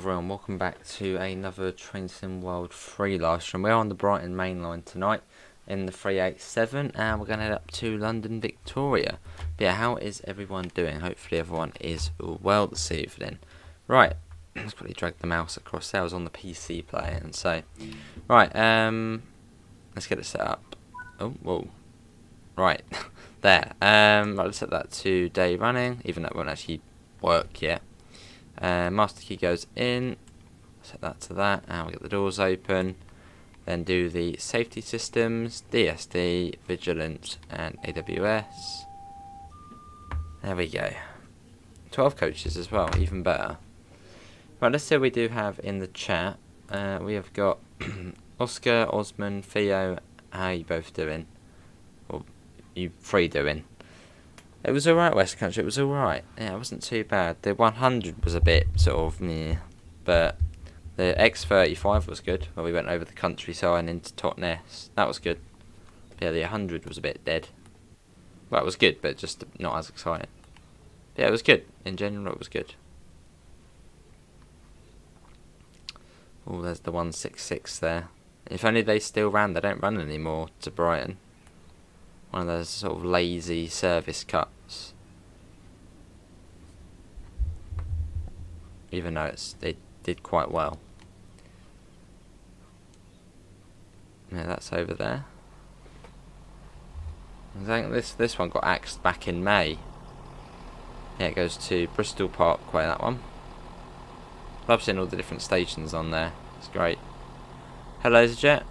everyone, welcome back to another Train Sim World 3 live stream. We're on the Brighton Mainline tonight in the 387 and we're going to head up to London Victoria. But yeah, how is everyone doing? Hopefully everyone is all well this evening. Right, let's quickly drag the mouse across there. I was on the PC playing, so... Right, let's get it set up. Oh, whoa. Right, there. Right, let's set that to day running, even though it won't actually work yet. Master key goes in, set that to that, and we'll get the doors open, then do the safety systems, DSD, Vigilance, and AWS. There we go. 12 coaches as well, even better. Right, let's see what we do have in the chat. We have got Oscar, Osman, Theo. How are you both doing? Or you three doing? It was alright, West Country, it was alright. Yeah, it wasn't too bad. The 100 was a bit sort of meh, but the X35 was good, where we went over the countryside and into Totnes. That was good. Yeah, the 100 was a bit dead. Well, it was good, but just not as exciting. Yeah, it was good. In general, it was good. Oh, there's the 166 there. If only they still ran. They don't run anymore to Brighton. One of those sort of lazy service cuts. Even though they did quite well. Yeah, that's over there. I think this one got axed back in May. Yeah, it goes to Bristol Parkway, that one. Love seeing all the different stations on there. It's great. Hello, Jet.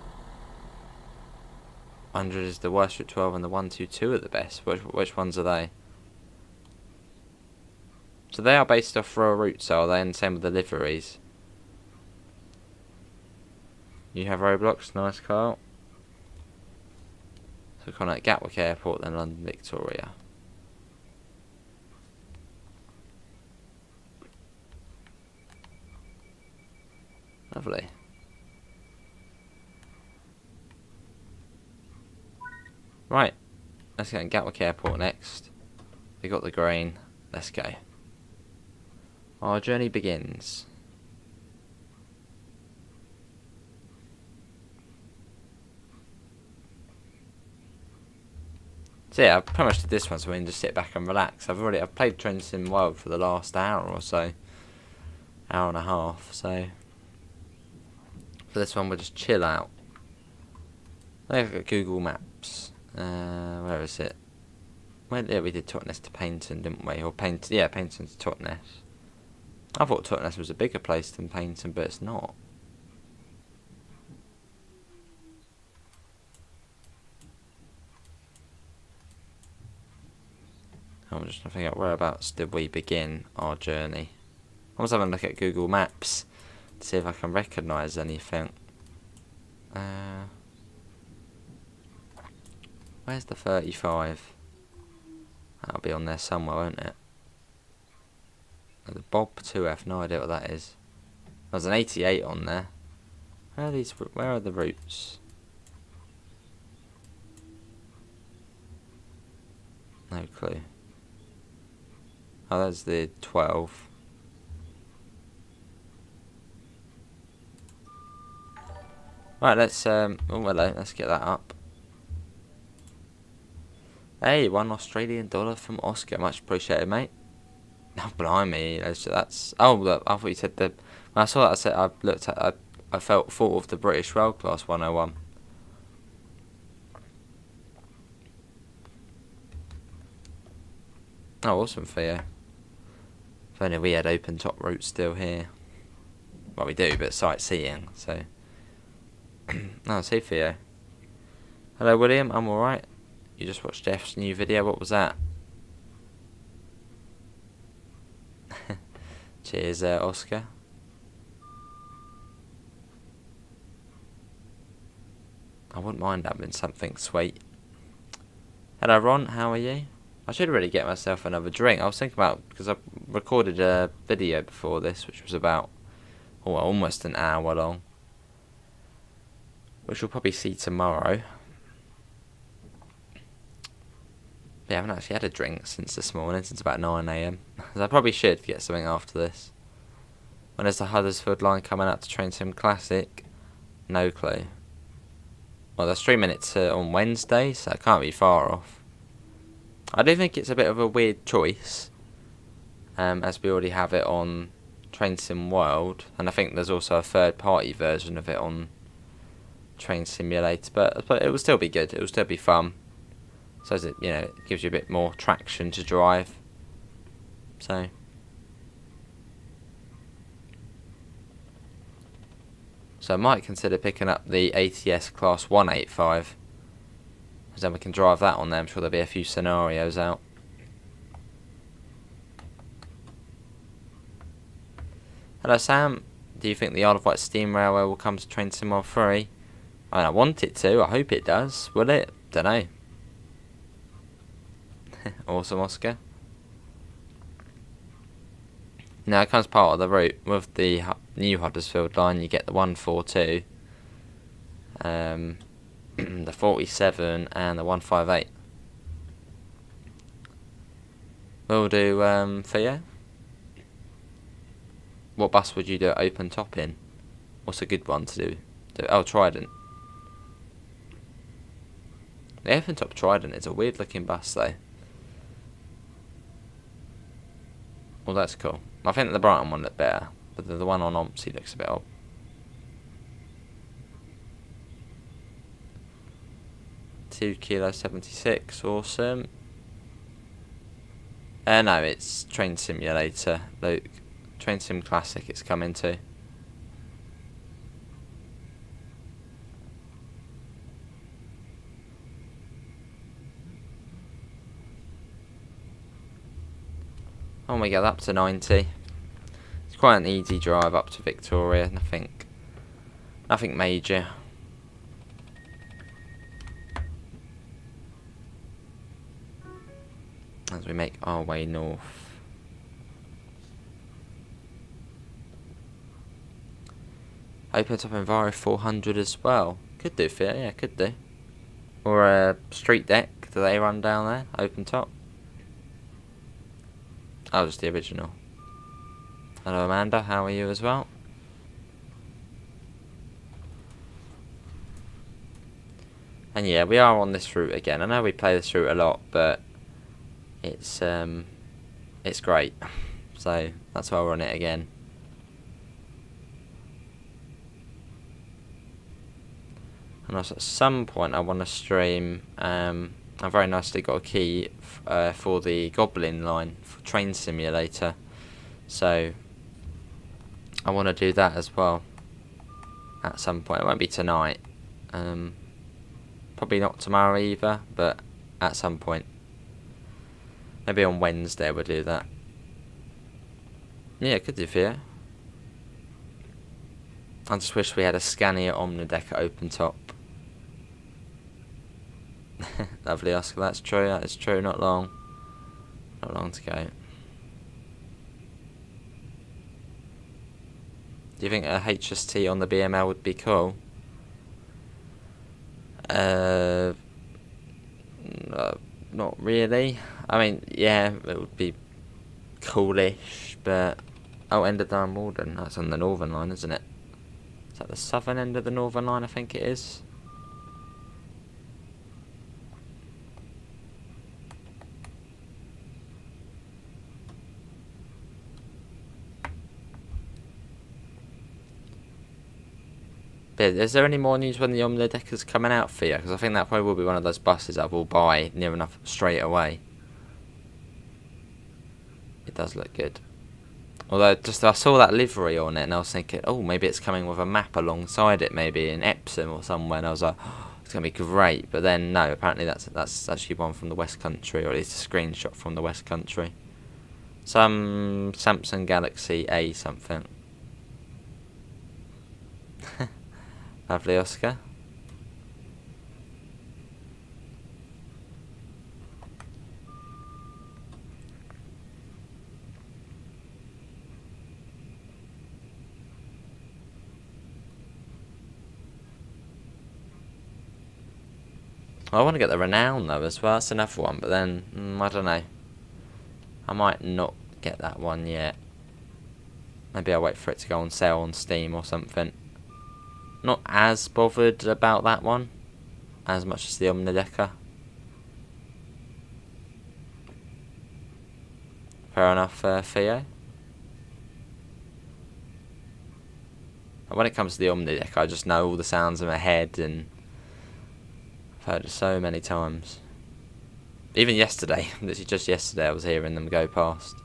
100 is the worst route, 12 and the 122 are the best. Which ones are they? So they are based off raw routes, are they? And same with the liveries. You have Roblox, nice Carl. So kind of like Gatwick Airport, then London Victoria. Lovely. Right, let's go to Gatwick Airport next. We got the green. Let's go. Our journey begins. So yeah, I pretty much did this one so we can just sit back and relax. I've played Train Sim World for the last hour or so. Hour and a half, so for this one we'll just chill out. I've got Google Maps. Where is it? Well, yeah, we did Totnes to Paignton, didn't we? Or Paignton to Totnes. I thought Totnes was a bigger place than Paignton, but it's not. I'm just trying to figure out whereabouts did we begin our journey. I was having a look at Google Maps to see if I can recognise anything. Where's the 35? That'll be on there somewhere, won't it? The Bob 2F, no idea what that is. There's an 88 on there. Where are the routes? No clue. Oh, there's the 12. Right, let's oh hello, let's get that up. Hey, $1 Australian from Oscar. Much appreciated, mate. Oh, blimey. That's. Oh, look, I thought you said the. When I saw that, I said I looked at. I thought of the British Rail Class 101. Oh, awesome, Theo. If only we had open top routes still here. Well, we do, but sightseeing. So. Oh, see Theo. Hello, William. I'm alright. You just watched Jeff's new video. What was that? Cheers, Oscar. I wouldn't mind having something sweet. Hello, Ron. How are you? I should really get myself another drink. I was thinking about, because I recorded a video before this, which was about almost an hour long, which we'll probably see tomorrow. Yeah, I haven't actually had a drink since this morning, since about 9 AM. So I probably should get something after this. When is the Huddersfield line coming out to Train Sim Classic? No clue. Well, they're streaming it on Wednesday, so it can't be far off. I do think it's a bit of a weird choice, as we already have it on Train Sim World, and I think there's also a third-party version of it on Train Simulator, but it will still be good. It will still be fun. So as it, it gives you a bit more traction to drive. So I might consider picking up the ATS Class 185, because then we can drive that on there. I'm sure there'll be a few scenarios out. Hello Sam, do you think the Isle of Wight Steam Railway will come to Train Sim World 3? I want it to, I hope it does. Will it? Dunno. Awesome, Oscar. Now it comes part of the route. With the new Huddersfield line, you get the 142, the 47, and the 158. We'll do Theo. What bus would you do open top in? What's a good one to do? Oh, Trident. The open top Trident is a weird looking bus though. Well, that's cool. I think the Brighton one looked better, but the one on Ompsey looks a bit old. Kilo 76, awesome. No, it's Train Simulator, Luke. Train Sim Classic it's coming to. Oh, we get up to 90. It's quite an easy drive up to Victoria. Nothing major. As we make our way north. Open top Enviro 400 as well. Could do, Phil. Yeah, could do. Or a street deck. Do they run down there? Open top. Oh, just the original. Hello Amanda, how are you as well? And yeah, we are on this route again. I know we play this route a lot, but it's great. So that's why we're on it again. And also at some point I want to stream. I've very nicely got a key for the Goblin line for Train Simulator, so I want to do that as well at some point. It won't be tonight, probably not tomorrow either, but at some point, maybe on Wednesday we'll do that. Yeah, could do for you. I just wish we had a Scania Omnidecker open top. Lovely, Oscar. That's true. That is true. Not long to go. Do you think a HST on the BML would be cool? Not really. I mean, yeah, it would be coolish, but end of Durham Malden. That's on the Northern Line, isn't it? Is that the southern end of the Northern Line? I think it is. Is there any more news when the Omnidecker's coming out for you? Because I think that probably will be one of those buses I will buy near enough straight away. It does look good. Although, just I saw that livery on it and I was thinking, oh, maybe it's coming with a map alongside it, maybe in Epsom or somewhere. And I was like, oh, it's going to be great. But then, no, apparently that's actually one from the West Country, or at least a screenshot from the West Country. Some Samsung Galaxy A something. Lovely, Oscar. I want to get the Renown though as well. That's another one, but then I don't know. I might not get that one yet. Maybe I'll wait for it to go on sale on Steam or something. Not as bothered about that one as much as the Omnidecker. Fair enough, Theo. When it comes to the Omnidecker, I just know all the sounds in my head, and I've heard it so many times. Even yesterday, literally just yesterday, I was hearing them go past.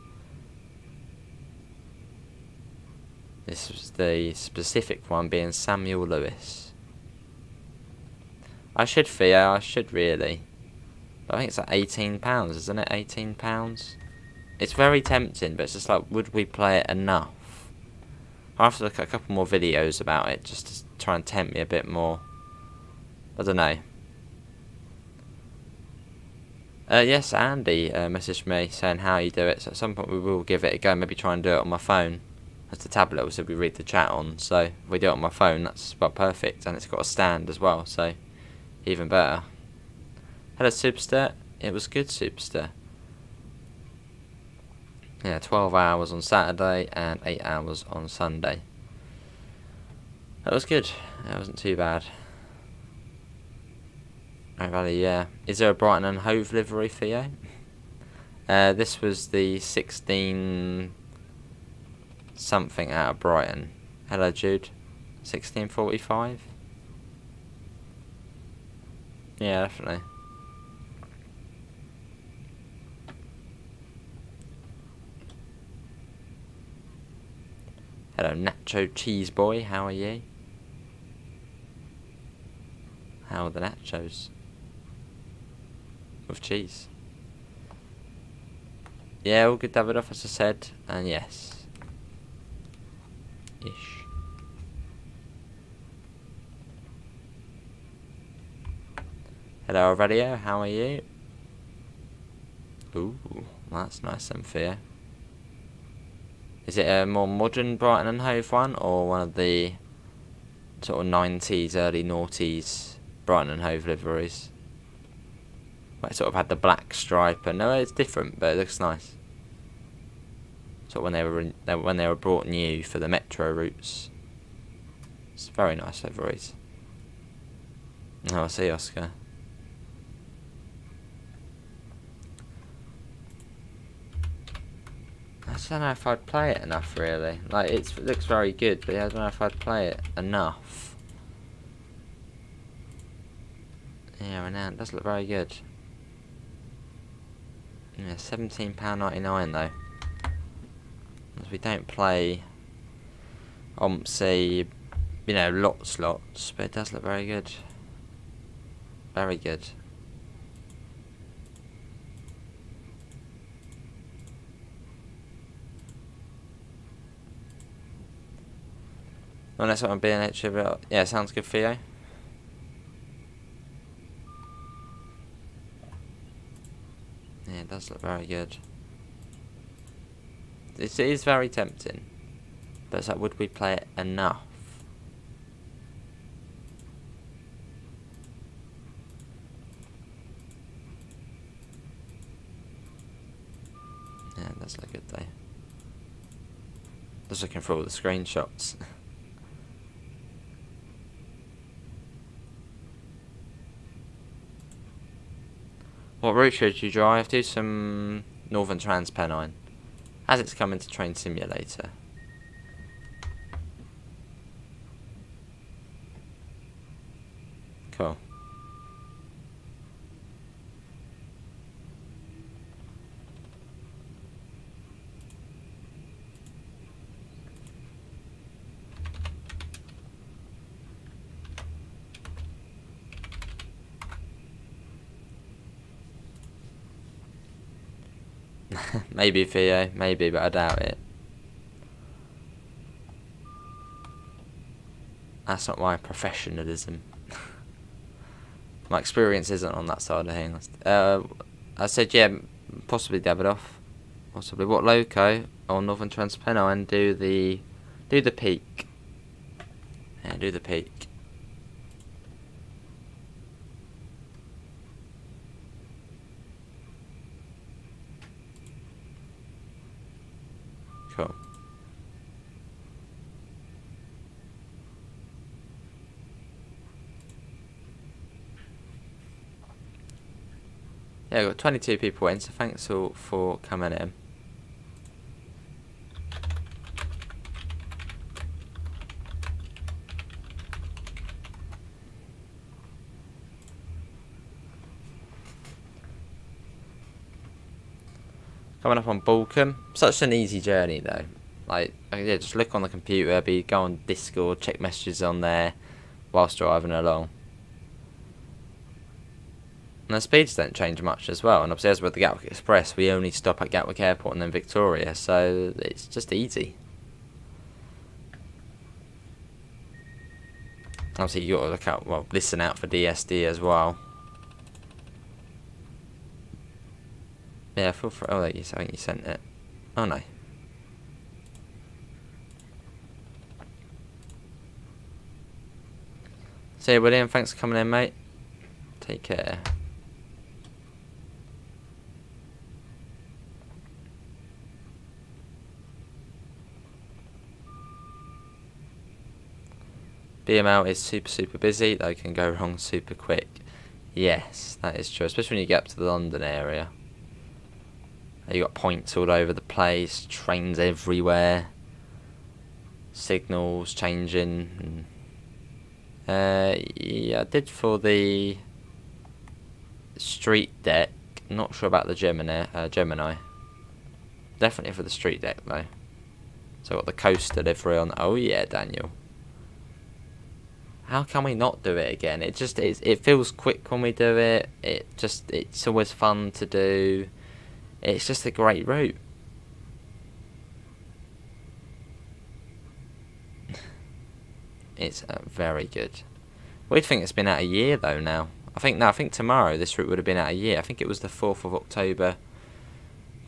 This was the specific one being Samuel Lewis. I should, Theo, I should really. But I think it's like £18, isn't it? £18? It's very tempting, but it's just like, would we play it enough? I'll have to look at a couple more videos about it just to try and tempt me a bit more. I don't know. Yes, Andy messaged me saying how you do it, so at some point we will give it a go, maybe try and do it on my phone. As the tablet also we read the chat on, so if we do it on my phone, that's about perfect, and it's got a stand as well, so even better. Hello, Superstar. It was good, Superstar. Yeah, 12 hours on Saturday and 8 hours on Sunday. That was good. That wasn't too bad. Oh, really, yeah. Is there a Brighton and Hove livery for you? This was the 16 something out of Brighton. Hello, Jude. 1645? Yeah, definitely. Hello, Nacho Cheese Boy. How are you? How are the nachos? With cheese. Yeah, all good, Davidoff, as I said. And yes. Ish. Hello, Radio. How are you? Ooh, that's nice and fair. Is it a more modern Brighton and Hove one, or one of the sort of 90s, early noughties Brighton and Hove liveries? Where it sort of had the black stripe, and no, it's different, but it looks nice. Sort of when they were brought new for the metro routes. It's very nice liveries. Oh, I see, Oscar. I don't know if I'd play it enough, really. Like, it looks very good, but yeah, I don't know if I'd play it enough. Yeah, and it does look very good. Yeah, £17.99 though. As we don't play OMSI, you know, lots, but it does look very good. Very good. Well, that's what I'm being extra about. Yeah, sounds good for you. Yeah, it does look very good. It is very tempting. But it's like, would we play it enough? Yeah, it does look good though. Just looking for all the screenshots. What route should you drive? Do some Northern Transpennine, as it's coming to Train Simulator. Cool. Maybe Theo, maybe, but I doubt it. That's not my professionalism. My experience isn't on that side of things. I said, yeah, possibly Davidoff. Possibly. What loco on Northern Transpennine do the peak? Yeah, do the peak. Cool. Yeah, got 22 people in, so thanks all for coming in. Coming up on Balkan. Such an easy journey though. Like, yeah, just look on the computer, go on Discord, check messages on there whilst driving along. And the speeds don't change much as well. And obviously, as with the Gatwick Express, we only stop at Gatwick Airport and then Victoria, so it's just easy. Obviously, you got to look out, well, listen out for DSD as well. Yeah, feel free. Oh, I think you sent it. Oh no. See you, William. Thanks for coming in, mate. Take care. BML is super busy. They can go wrong super quick. Yes, that is true. Especially when you get up to the London area. You got points all over the place, trains everywhere, signals changing. Yeah, I did for the street deck. Not sure about the Gemini. Definitely for the street deck though. So I got the coast delivery on. Oh yeah, Daniel. How can we not do it again? It feels quick when we do it. It's always fun to do. It's just a great route. It's very good. We'd think it's been out a year though now. I think tomorrow this route would have been out a year. I think it was the 4th of October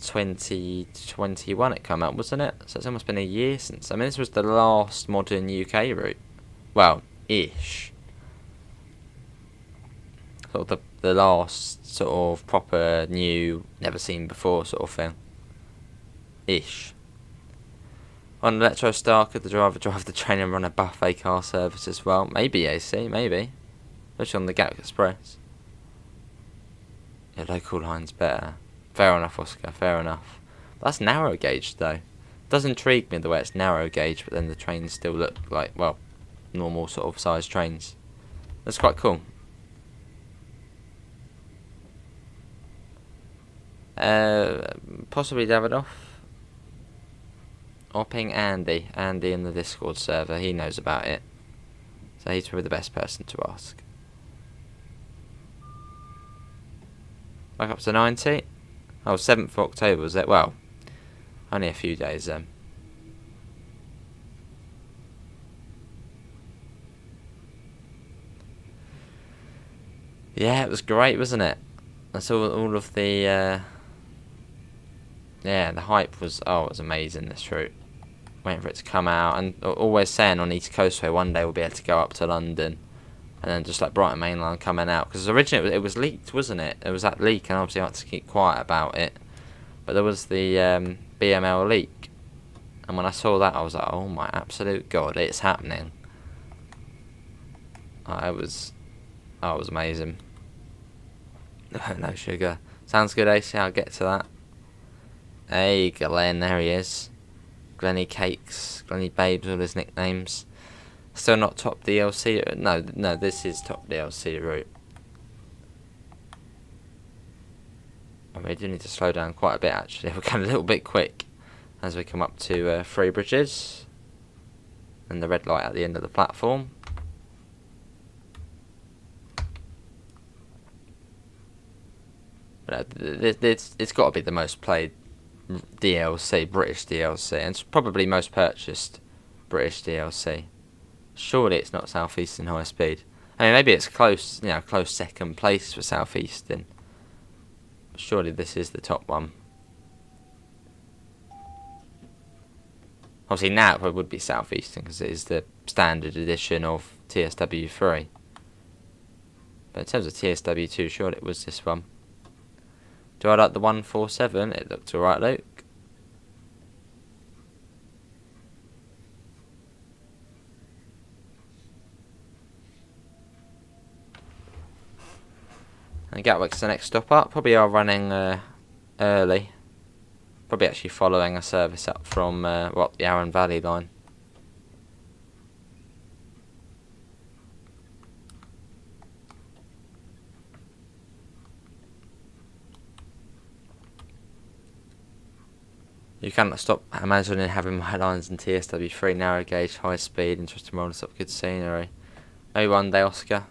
2021 it came out, wasn't it? So it's almost been a year since. I mean, this was the last modern UK route. Well, ish. Sort of the last sort of proper new, never seen before sort of thing. Ish. On Electro Star, could the driver drive the train and run a buffet car service as well? Maybe, AC, maybe. Especially on the Gatwick Express. Your local line's better. Fair enough, Oscar, fair enough. But that's narrow gauge though. Does intrigue me the way it's narrow gauge, but then the trains still look like, well, normal sort of size trains. That's quite cool. Possibly Davidoff. Or ping Andy. Andy in the Discord server. He knows about it. So he's probably the best person to ask. Back up to 90. Oh, 7th of October was it? Well, only a few days then. Yeah, it was great, wasn't it? I saw all of the... yeah, the hype was... Oh, it was amazing, this route. Waiting for it to come out. And always saying on East Coastway one day we'll be able to go up to London. And then just like Brighton Mainline coming out. Because originally it was leaked, wasn't it? It was that leak, and obviously I had to keep quiet about it. But there was the BML leak. And when I saw that, I was like, oh my absolute god, it's happening. It was amazing. No sugar. Sounds good, AC. I'll get to that. Hey, Glenn, there he is. Glenny Cakes, Glenny Babes, all his nicknames. Still not top DLC. No, this is top DLC route. I mean, we do need to slow down quite a bit actually. We're going a little bit quick as we come up to Three Bridges and the red light at the end of the platform. But it's got to be the most played DLC, British DLC, and it's probably most purchased British DLC. Surely it's not South Eastern High Speed. I mean, maybe it's close, close second place for South Eastern. But surely this is the top one. Obviously now it would be South Eastern because it is the standard edition of TSW3. But in terms of TSW2, surely it was this one. Do I like the 147? It looked alright, Luke. And Gatwick's the next stop up. Probably are running early. Probably actually following a service up from the Arran Valley line. You cannot stop imagining having my lines in TSW3, narrow gauge, high speed, interesting roller stop, good scenery. Oh, one day, Oscar.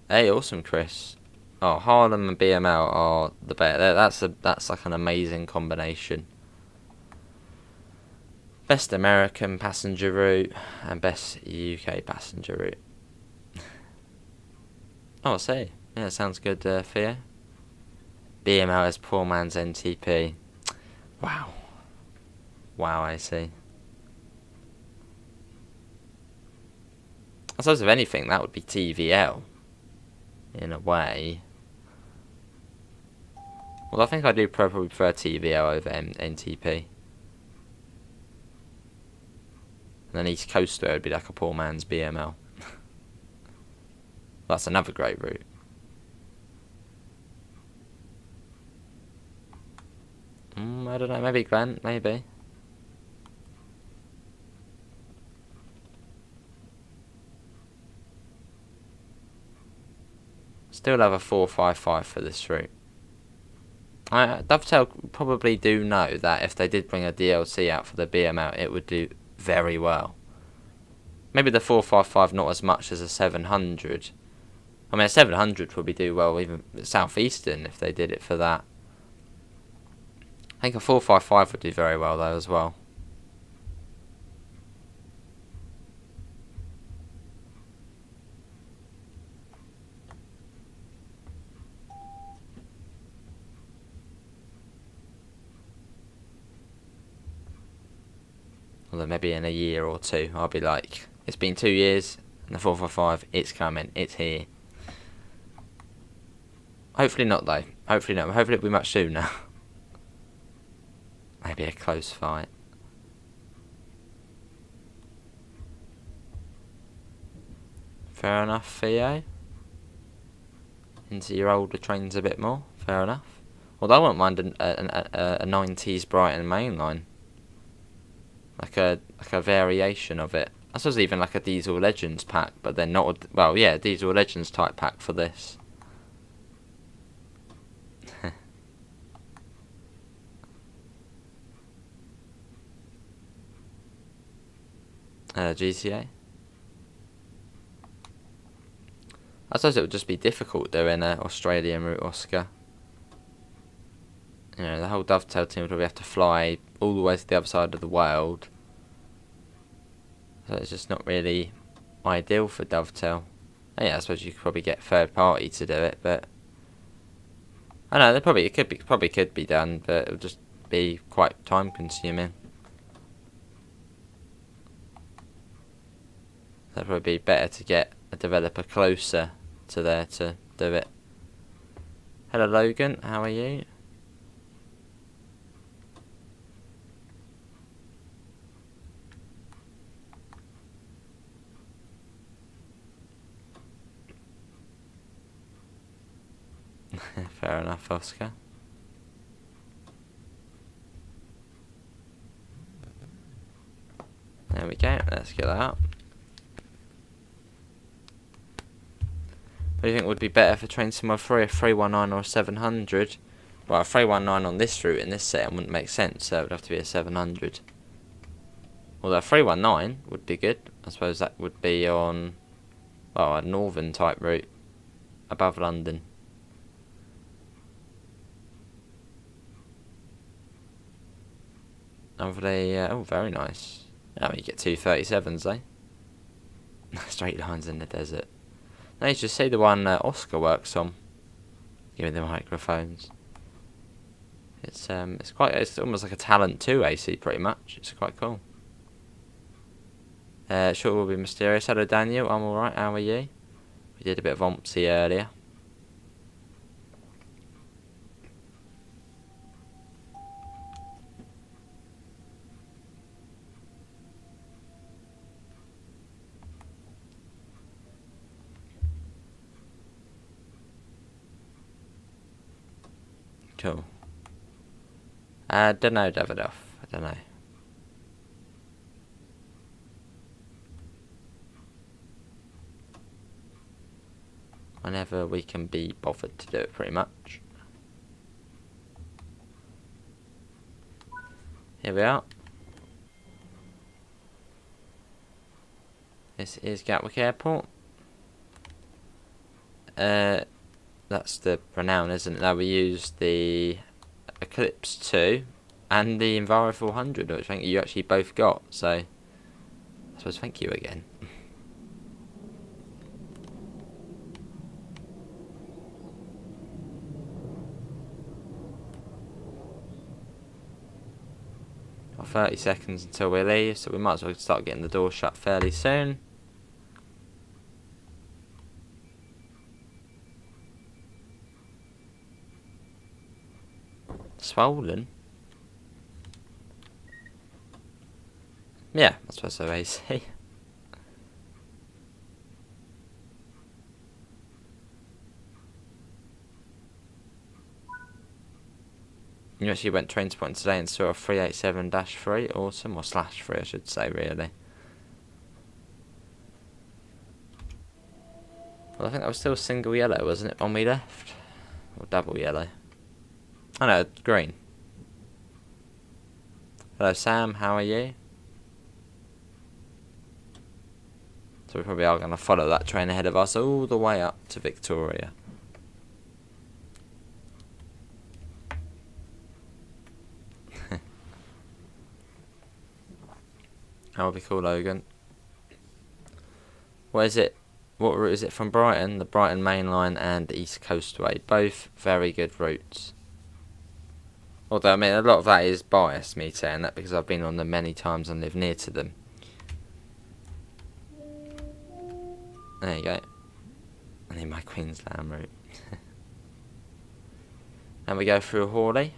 Hey, awesome, Chris. Oh, Harlem and BML are the best. That's like an amazing combination. Best American passenger route and best UK passenger route. Oh, I see. Yeah, sounds good, Theo. BML is poor man's NTP. Wow. Wow, I see. I suppose if anything, that would be TVL. In a way. Well, I think I do probably prefer TVL over NTP. And then East Coaster would be like a poor man's BML. That's another great route. I don't know, maybe Glen, maybe. Still have a 455 for this route. Dovetail probably do know that if they did bring a DLC out for the BML, it would do very well. Maybe the 455 not as much as a 700. I mean, a 700 probably do well even Southeastern if they did it for that. I think a 455 would do very well though as well. Although maybe in a year or two I'll be like, it's been 2 years and the 455, it's coming, it's here. Hopefully not though. Hopefully not. Hopefully it'll be much sooner. Maybe a close fight. Fair enough, Theo. Into your older trains a bit more. Fair enough. Although I wouldn't mind a 90s Brighton mainline. Like a variation of it. I suppose even like a Diesel Legends pack, but then not. Well, yeah, Diesel Legends type pack for this. GTA. I suppose it would just be difficult doing an Australian route, Oscar. You know, the whole Dovetail team would probably have to fly all the way to the other side of the world. So it's just not really ideal for Dovetail. Yeah, I suppose you could probably get third party to do it, but I know it could be done, but it would just be quite time consuming. So it'd probably be better to get a developer closer to there to do it. Hello Logan, how are you? Fair enough, Oscar. There we go, let's get that up. What do you think would be better for train sim 3, a 319 or a 700? Well, a 319 on this route in this setting wouldn't make sense, so it would have to be a 700. Although a 319 would be good. I suppose that would be on, well, a northern type route above London. Lovely, oh, very nice. Oh, you get 237s, eh? Straight lines in the desert. No, you just see the one Oscar works on. Give me the microphones. It's almost like a Talent 2 AC, pretty much. It's quite cool. Sure it will be mysterious. Hello, Daniel. I'm alright. How are you? We did a bit of OMPSI earlier. cool. Don't know, Davidoff. I don't know. Whenever we can be bothered to do it, pretty much. Here we are. This is Gatwick Airport. That's the Renown, isn't it? Now we used the Eclipse 2 and the Enviro 400, which I think you actually both got. So I suppose thank you again. Got 30 seconds until we leave, so we might as well start getting the door shut fairly soon. Swollen? Yeah, I suppose so, AC. You actually went train to point today and saw a 387-3. Awesome, or /3 I should say, really. Well, I think that was still single yellow, wasn't it, when we left? Or double yellow? Oh no, green. Hello Sam, how are you? So we probably are going to follow that train ahead of us all the way up to Victoria. That would be cool, Logan. What is it? What route is it from Brighton? The Brighton Mainline and the East Coastway. Both very good routes. Although, I mean, a lot of that is biased, me saying that, because I've been on them many times and live near to them. There you go. I need my Queensland route. And we go through Hawley.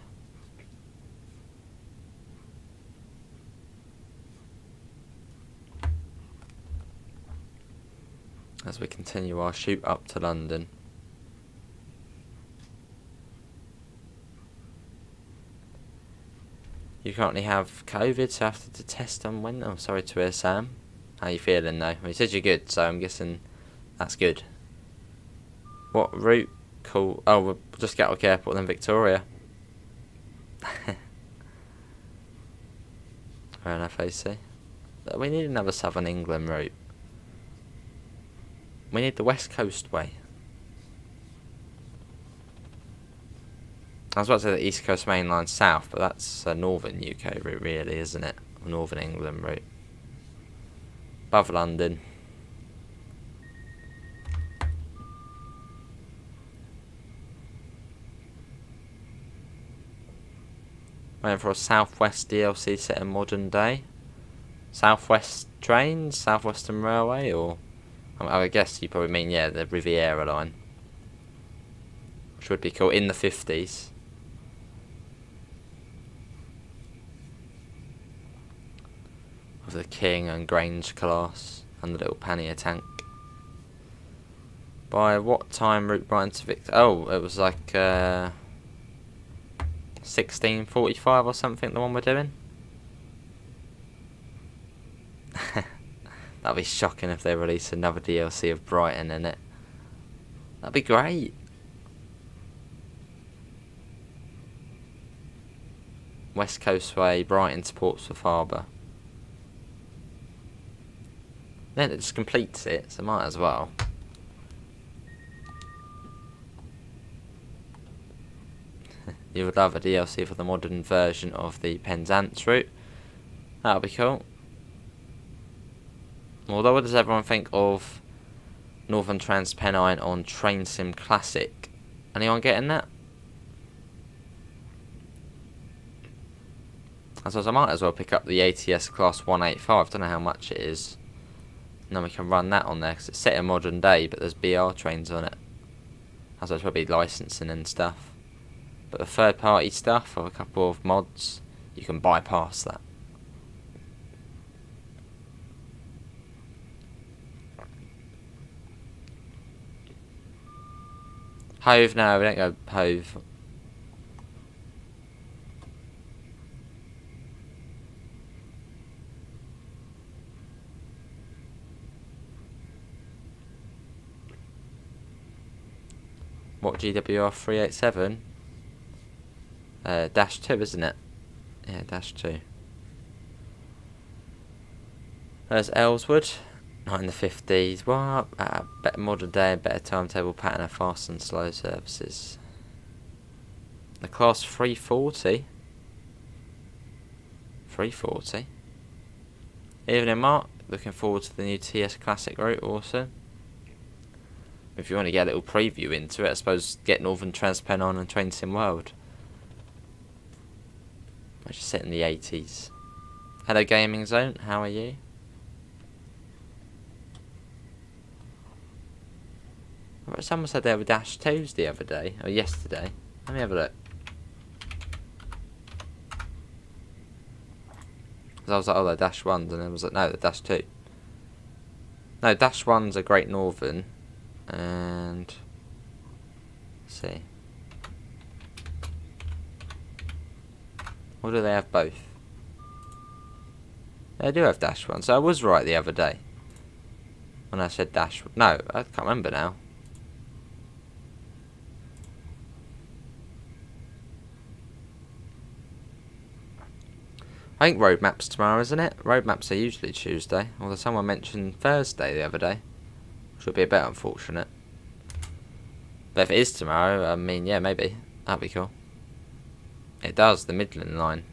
As we continue our shoot up to London. You currently have COVID, so after the test on Wednesday. Oh, sorry to hear, Sam. How you feeling, though? Well, you said you're good, so I'm guessing that's good. What route? Cool. Oh, we'll just Gatwick Airport, then Victoria. Fair enough, AC. We need another Southern England route. We need the West Coast way. I was about to say the East Coast Mainline South, but that's a Northern UK route, really, isn't it? A Northern England route. Above London. Waiting for a Southwest DLC set in modern day. Southwest trains, Southwestern Railway, or I guess you probably mean, yeah, the Riviera line, which would be cool in the 50s. With the King and Grange class and the little pannier tank. By what time route Brighton to Victor? Oh, it was like 16:45 or something, the one we're doing. That'd be shocking if they release another DLC of Brighton in it. That'd be great. West Coast Way, Brighton to Portsmouth Harbour. Then it just completes it, so might as well. You would love a DLC for the modern version of the Penzance route. That'll be cool. Although, what does everyone think of Northern Transpennine on Train Sim Classic? Anyone getting that? I suppose I might as well pick up the ATS Class 185. Don't know how much it is. And then we can run that on there, because it's set in modern day, but there's BR trains on it. I suppose probably licensing and stuff. But the third party stuff, of a couple of mods, you can bypass that. Hove, no, we don't go Hove. What GWR 387? Dash 2, isn't it? Yeah, Dash 2. There's Ellswood, not in the 50s. What? Better modern day, better timetable pattern of fast and slow services. The class 340. 340. Evening, Mark. Looking forward to the new TS Classic route. Awesome. If you want to get a little preview into it, I suppose get Northern Transpen on and Train Sim World. I just set in the 80s. Hello, Gaming Zone. How are you? Someone said they were Dash 2s the other day, or yesterday. Let me have a look. Because I was like, oh, they're Dash 1s, and I was like, no, they're Dash 2. No, Dash 1s are Great Northern, and... let's see. Or do they have both? They do have Dash 1, so I was right the other day. When I said Dash... no, I can't remember now. I think roadmap's tomorrow, isn't it? Roadmaps are usually Tuesday, although someone mentioned Thursday the other day, which would be a bit unfortunate. But if it is tomorrow, I mean, yeah, maybe. That'd be cool. It does, the Midland line.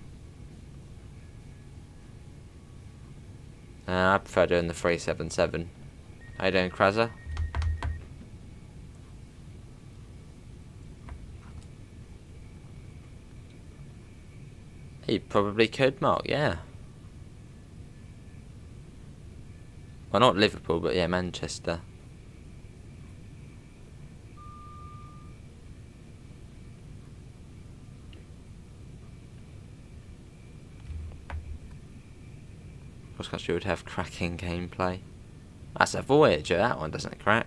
I prefer doing the 377. How you doing, Kraza? He probably could, Mark, yeah. Well, not Liverpool, but yeah, Manchester. Of course, you would have cracking gameplay. That's a Voyager, that one doesn't crack.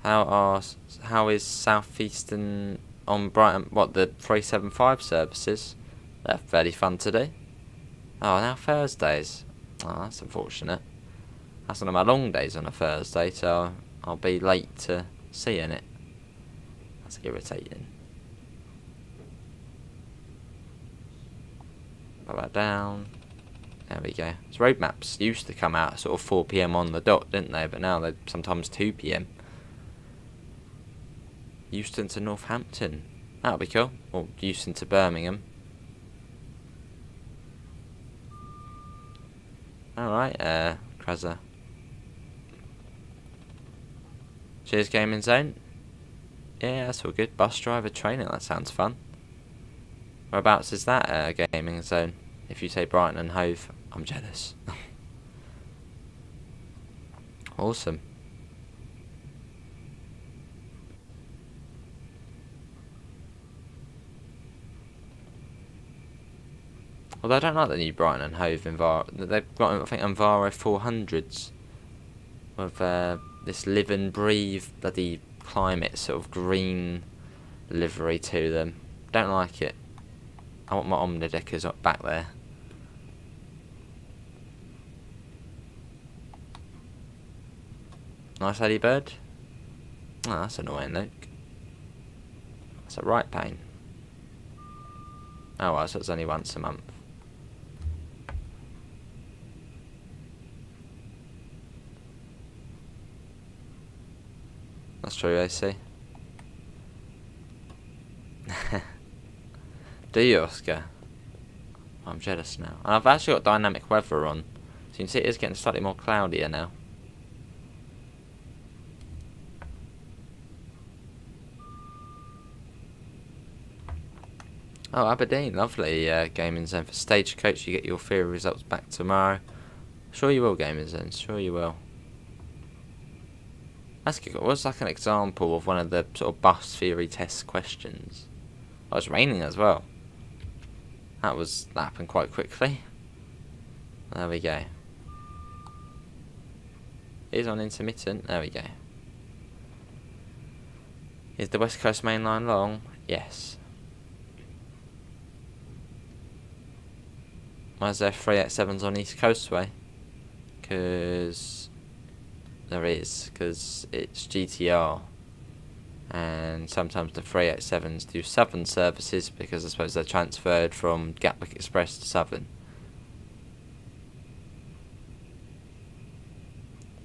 How is Southeastern on Brighton? What, the 375 services? They're fairly fun to do. Oh, now Thursdays. Oh, that's unfortunate. That's one of my long days on a Thursday, so I'll be late to seeing it. That's irritating. Put that down. There we go. So road maps used to come out at sort of 4 PM on the dot, didn't they? But now they're sometimes 2 PM. Euston to Northampton. That'll be cool. Or Euston to Birmingham. Alright, Kraza. Cheers, Gaming Zone. Yeah, that's all good. Bus driver training, that sounds fun. Whereabouts is that, Gaming Zone? If you say Brighton and Hove, I'm jealous. Awesome. Although I don't like the new Brighton and Hove Enviro. They've got, I think, Enviro 400s with this live and breathe bloody climate sort of green livery to them. Don't like it. I want my Omnideckers up back there. Nice ladybird. Oh, that's annoying, look. That's a right pain. Oh well, so it's only once a month. That's true, AC. Do you, Oscar? I'm jealous now. And I've actually got dynamic weather on, so you can see it is getting slightly more cloudier now. Oh, Aberdeen, lovely. Gaming Zone for Stagecoach. You get your theory results back tomorrow. Sure you will, Gaming Zone. Sure you will. That's good. What's like an example of one of the sort of bus theory test questions? Oh, it's raining as well. That happened quite quickly. There we go. It is on intermittent. There we go. Is the West Coast main line long? Yes. Why is there 387s on East Coastway? Because there is, because it's GTR. And sometimes the 387s do Southern services, because I suppose they're transferred from Gatwick Express to Southern.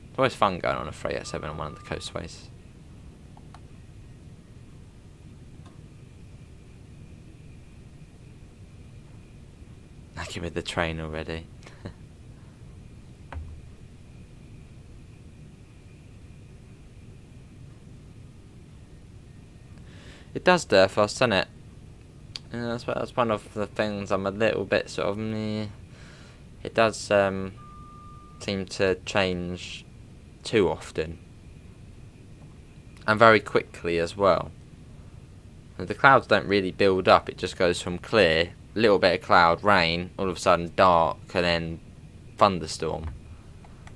It's always fun going on a 387 on one of the coastways. Lucky with the train already. It does Durfast, doesn't it? Yeah, that's one of the things I'm a little bit sort of meh. It does seem to change too often. And very quickly as well. And the clouds don't really build up, it just goes from clear, little bit of cloud, rain, all of a sudden dark, and then thunderstorm.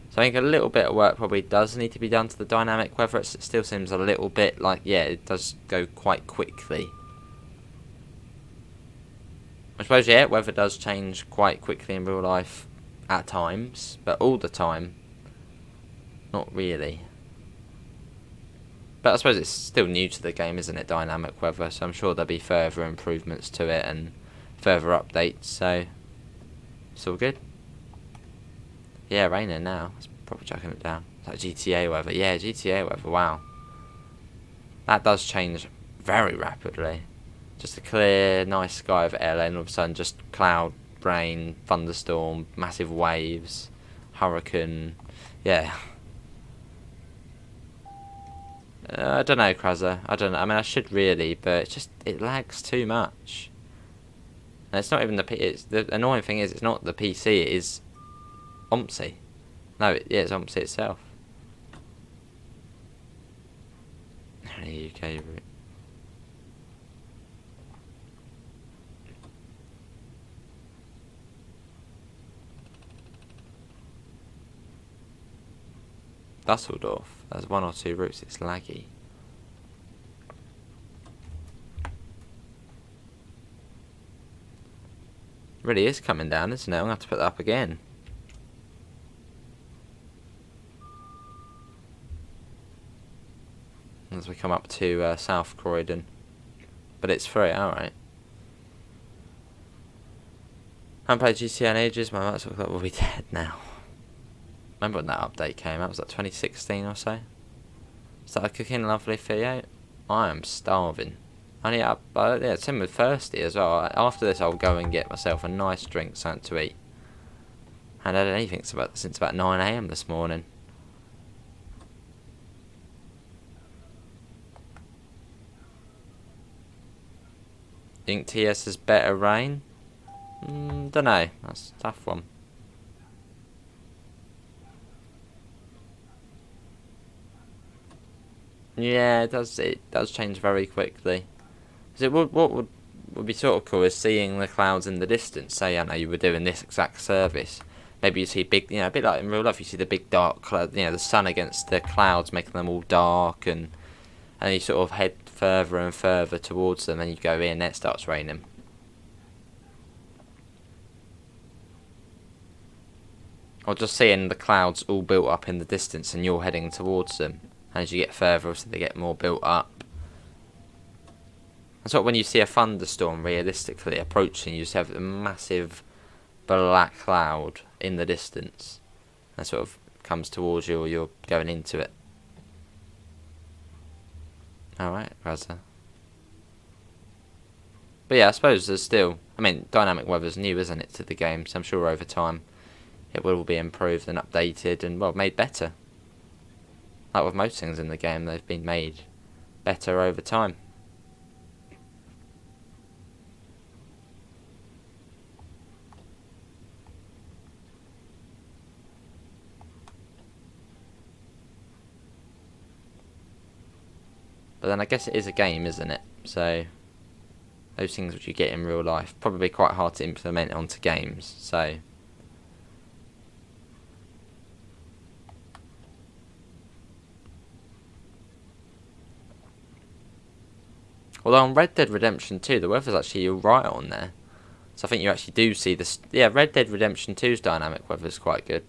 So I think a little bit of work probably does need to be done to the dynamic weather. It still seems a little bit like, yeah, it does go quite quickly. I suppose, yeah, weather does change quite quickly in real life at times, but all the time, not really. But I suppose it's still new to the game, isn't it, dynamic weather, so I'm sure there'll be further improvements to it and further updates, so it's all good. Yeah, raining now. It's probably chucking it down. It's like GTA weather. Yeah, GTA weather, wow. That does change very rapidly. Just a clear, nice sky over LA, and all of a sudden just cloud, rain, thunderstorm, massive waves, hurricane. Yeah. I don't know, Krazza. I don't know. I mean, I should really, but it lags too much. And it's not even the annoying thing is, it's not the PC, it is OMSI. No, it's OMSI itself. The UK route. Dusseldorf. There's one or two routes, it's laggy. Really is coming down, isn't it? I'm going to have to put that up again. As we come up to South Croydon. But it's free, alright. I haven't played GTA in ages, my Xbox Club will be dead now. Remember when that update came out? Was that 2016 or so? Started cooking lovely for you. I am starving. Only up, yeah, same with thirsty as well. After this, I'll go and get myself a nice drink, something to eat. I haven't had anything since about 9 AM this morning. Think TS is better rain? Dunno. That's a tough one. Yeah, it does change very quickly. What would be sort of cool is seeing the clouds in the distance. Say, I know you were doing this exact service. Maybe you see big, a bit like in real life, you see the big dark cloud, the sun against the clouds, making them all dark, and you sort of head further and further towards them, and you go in, and it starts raining. Or just seeing the clouds all built up in the distance, and you're heading towards them. As you get further, so they get more built up. And so when you see a thunderstorm realistically approaching, you just have a massive black cloud in the distance. And sort of comes towards you, or you're going into it. Alright, Razza. But yeah, I suppose there's still... I mean, dynamic weather's new, isn't it, to the game? So I'm sure over time it will be improved and updated and, well, made better. Like with most things in the game, they've been made better over time. But then I guess it is a game, isn't it? So those things which you get in real life, probably quite hard to implement onto games. So although on Red Dead Redemption 2, the weather's actually alright on there. So I think you actually do see this. Yeah, Red Dead Redemption 2's dynamic weather's quite good.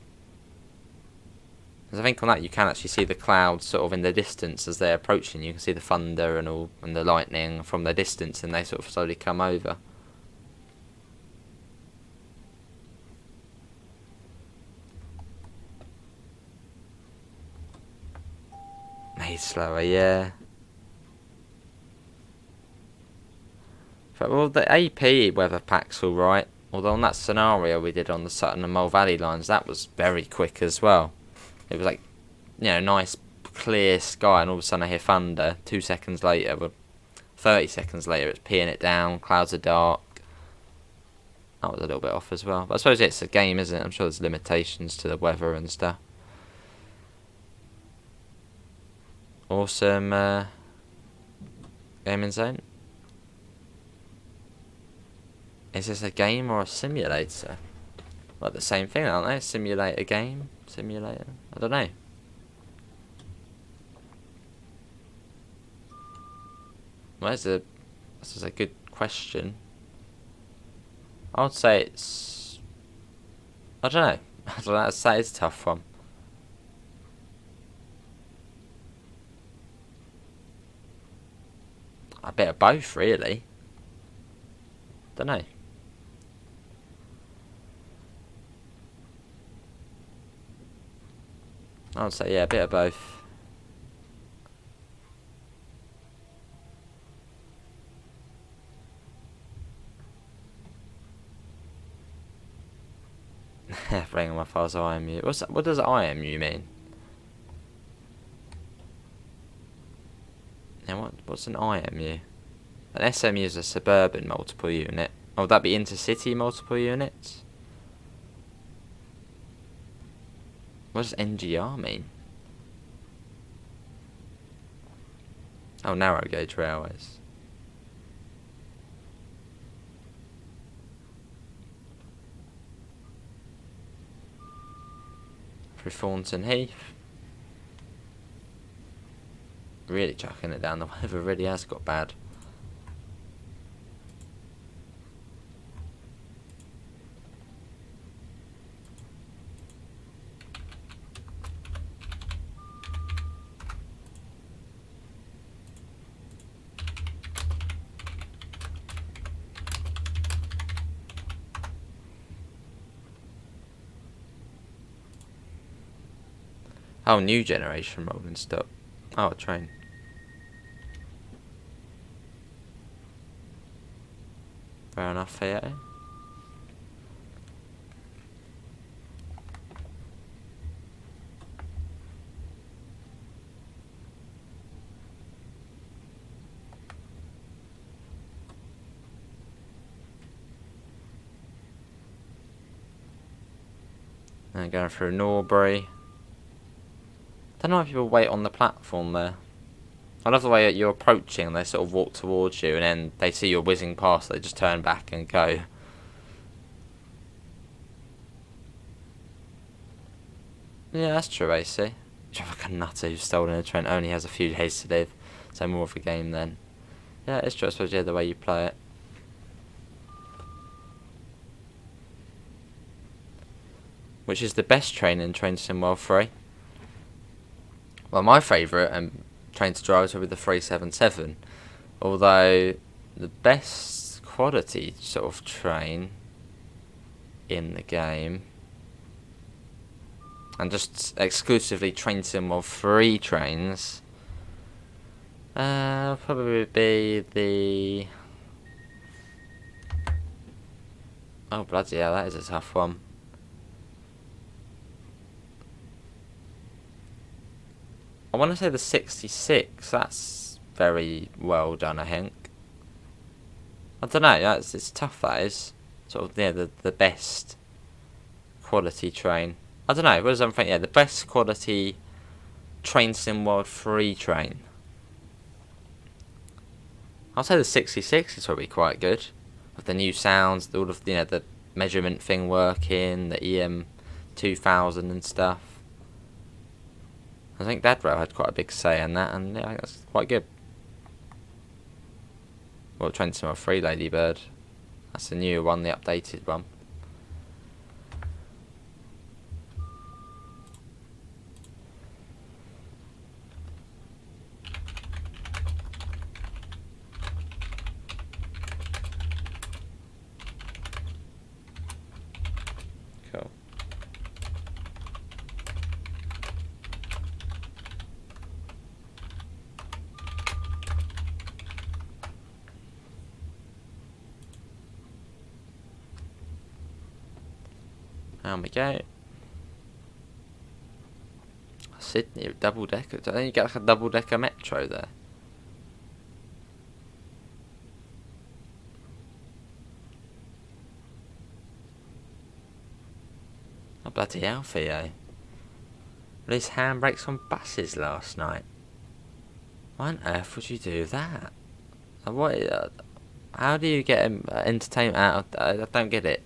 Because I think on that you can actually see the clouds sort of in the distance as they're approaching. You can see the thunder and the lightning from the distance, and they sort of slowly come over. Made slower, yeah. But, well, the AP weather pack's alright. Although on that scenario we did on the Sutton and Mole Valley lines, that was very quick as well. It was like, nice clear sky, and all of a sudden I hear thunder. 2 seconds later, well, 30 seconds later, it's peeing it down. Clouds are dark. That was a little bit off as well. But I suppose it's a game, isn't it? I'm sure there's limitations to the weather and stuff. Awesome gaming zone. Is this a game or a simulator? Well, the same thing, aren't they? Simulator game? Simulator? I don't know. Well, this is a good question. I would say it's... I don't know. I don't know. I'd say it's a tough one. A bit of both, really. Don't know. I would say, yeah, a bit of both. Bring on my files IMU. What does IMU mean? Now, what's an IMU? An SMU is a suburban multiple unit. Oh, would that be intercity multiple units? What does NGR mean? Oh, narrow gauge railways. Through Thornton Heath. Really chucking it down. The weather really has got bad. Oh, new generation rolling stock. Oh, a train. Fair enough here. And going through Norbury. Don't know if people wait on the platform there. I love the way that you're approaching and they sort of walk towards you, and then they see you're whizzing past, they just turn back and go. Yeah, that's true, AC. You're like a nutter who's stolen a train, only has a few days to live, so more of a game then. Yeah, it's true, I suppose, yeah, the way you play it. Which is the best train in Train Sim World 3? Well, my favourite train to drive is probably the 377, although the best quality sort of train in the game, and just exclusively Train Sim World 3 trains, probably be the... Oh, bloody hell, that is a tough one. I want to say the 66. That's very well done, I think. I don't know. It's tough. That is sort of the best quality train. I don't know. What does everyone think? Yeah, the best quality Train Sim World 3 train. I'll say the 66 is probably quite good, with the new sounds, all of the measurement thing working, the EM 2000 and stuff. I think Dadrail had quite a big say in that, and yeah, I think that's quite good. Well, Train Sim World 3 Ladybird. That's the newer one, the updated one. Down we go. Sydney, double decker. Don't you get like a double decker metro there? Oh, bloody hell, Theo. These handbrakes on buses last night. Why on earth would you do that? What? How do you get entertainment out of that? I don't get it.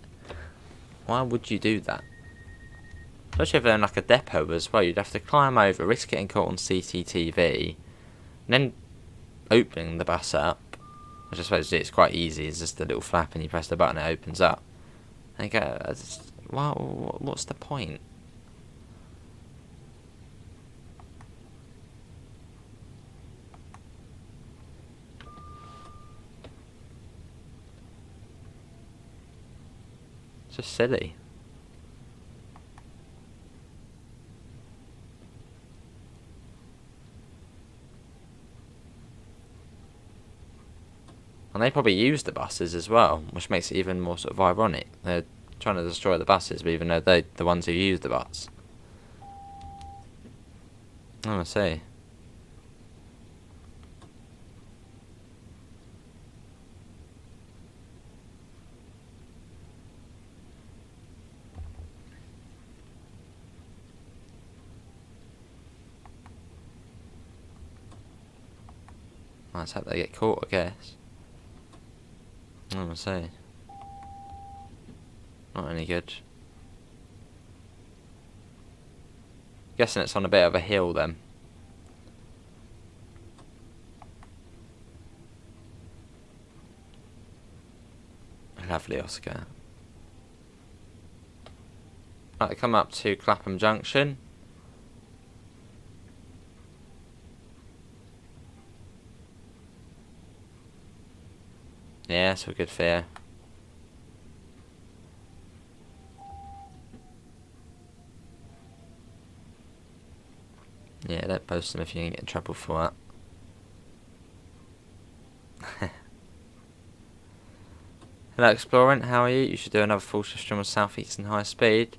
Why would you do that? Especially if they're in like a depot as well. You'd have to climb over, risk getting caught on CCTV, and then opening the bus up. I just suppose it's quite easy. It's just a little flap and you press the button, it opens up. And you go, wow, what's the point? It's just silly. And they probably use the buses as well, which makes it even more sort of ironic. They're trying to destroy the buses, but even though they're the ones who use the bus. Oh, I see. Let's hope they get caught, I guess. Oh, I see. Not any good. Guessing it's on a bit of a hill then. Lovely, Oscar. Right, come up to Clapham Junction. Yeah, that's a good fare. Yeah, don't post them if you can get in trouble for that. Hello, Explorant, how are you? You should do another full shift stream on South Eastern High Speed.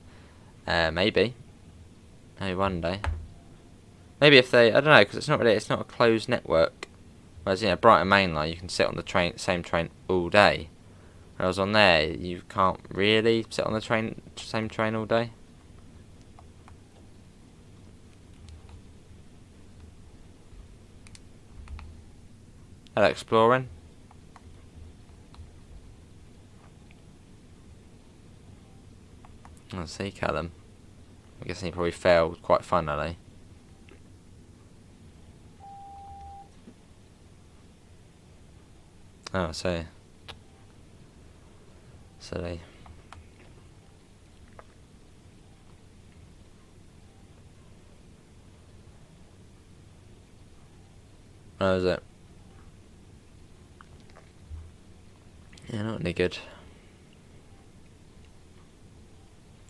Maybe. Maybe one day. Maybe if they, I don't know, because it's not a closed network. Whereas, you know, Brighton Mainline, you can sit on the same train all day. Whereas on there, you can't really sit on the same train all day. Hello, Exploring. I see, Callum. I guess he probably failed quite funnily. Oh, I see. Silly. Oh, is it? Yeah, not any good.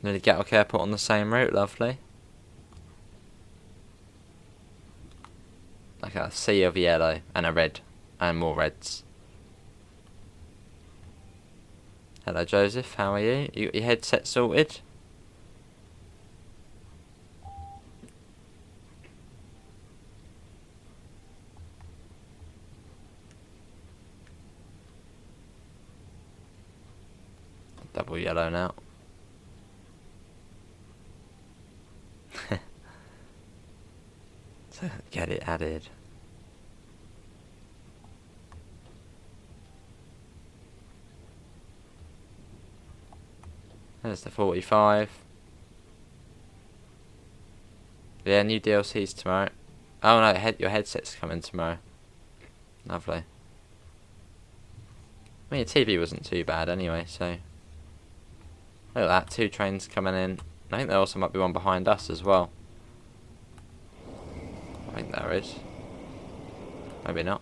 Nearly Gatwick Airport on the same route, lovely. Like a sea of yellow and a red and more reds. Hello, Joseph, how are you? You got your headset sorted? Double yellow now. So get it added. There's the 45. Yeah, new DLCs tomorrow. Oh no, your headset's coming tomorrow. Lovely. I mean, your TV wasn't too bad anyway, so. Look at that, 2 trains coming in. I think there also might be one behind us as well. I think there is. Maybe not.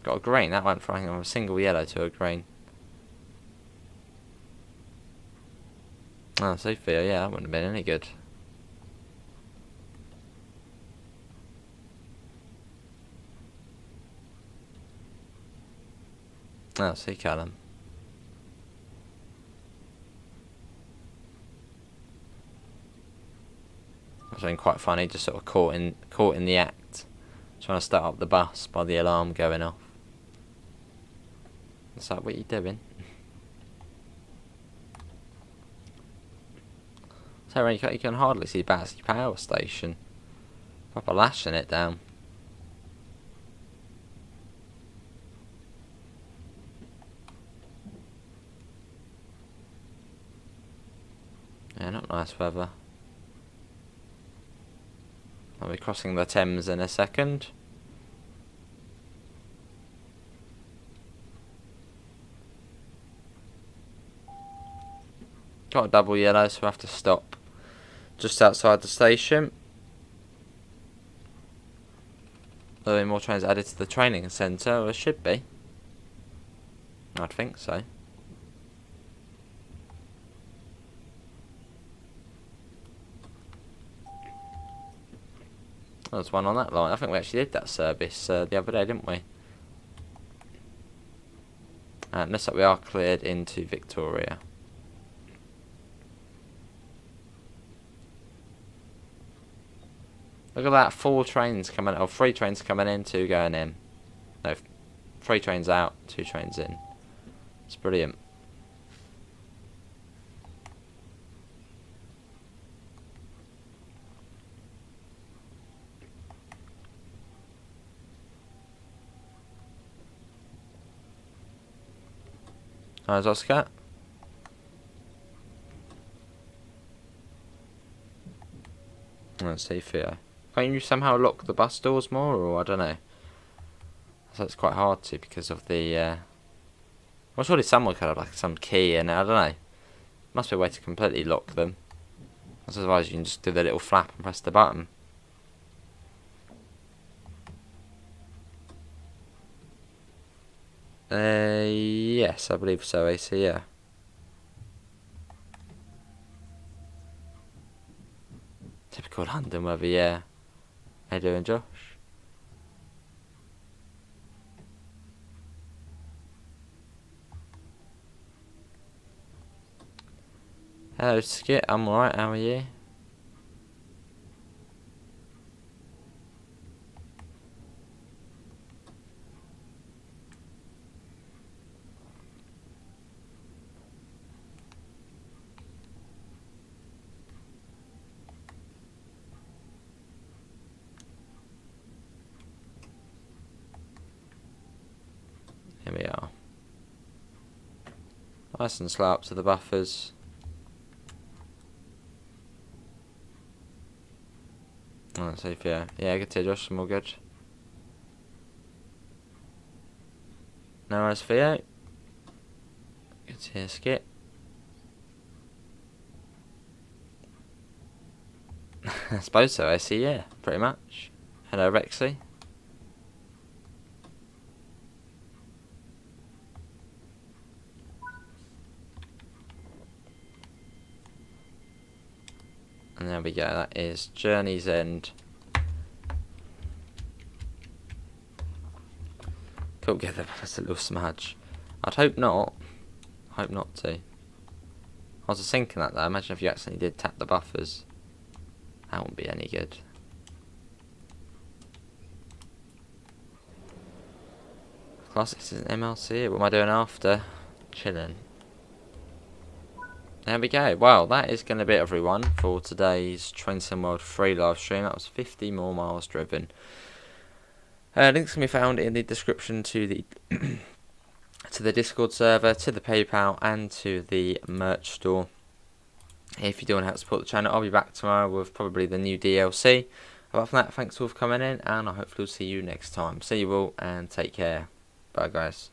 Got a green, that went from a single yellow to a green. Oh, Sophia, yeah, that wouldn't have been any good. Oh, see, Callum. It's been quite funny, just sort of caught in the act, trying to start up the bus by the alarm going off. Is that what you doing? So you can hardly see Battersea Power Station. Proper lashing it down. Yeah, not nice weather. I'll be crossing the Thames in a second. Got a double yellow, so I have to stop just outside the station. There'll be more trains added to the training centre, or should be. I'd think so. There's one on that line. I think we actually did that service the other day, didn't we? And looks like we are cleared into Victoria. Look at that, 4 trains coming, or 3 trains coming in, 2 going in. No, 3 trains out, 2 trains in. It's brilliant. How's Oscar? Let's see, Theo. Can't you somehow lock the bus doors more, or I don't know? So it's quite hard to because of the. Well, surely someone could have like some key in it. I don't know. Must be a way to completely lock them. Otherwise, you can just do the little flap and press the button. Yes, I believe so, AC, yeah. Typical London weather, yeah. How you doing, Josh? Hello, Skit, I'm alright, how are you? Here we are. Nice and slow up to the buffers. Oh, safe, yeah. Yeah, good to Josh, I'm all good. No worries, Theo. Good to hear, Skit. I suppose so, I see, yeah, pretty much. Hello, Rexy. And there we go, that is Journey's End. Cool, get that's a little smudge. I'd hope not. Hope not to. I was just thinking that though, imagine if you accidentally did tap the buffers. That wouldn't be any good. Class, this is an MLC, what am I doing after? Chilling. There we go. Well, that is going to be it, everyone, for today's Train Sim World free live stream. That was 50 more miles driven. Links can be found in the description to the to the Discord server, to the PayPal, and to the merch store. If you do want to help support the channel, I'll be back tomorrow with probably the new DLC. Apart from that, thanks all for coming in, and I hopefully will see you next time. See you all, and take care. Bye, guys.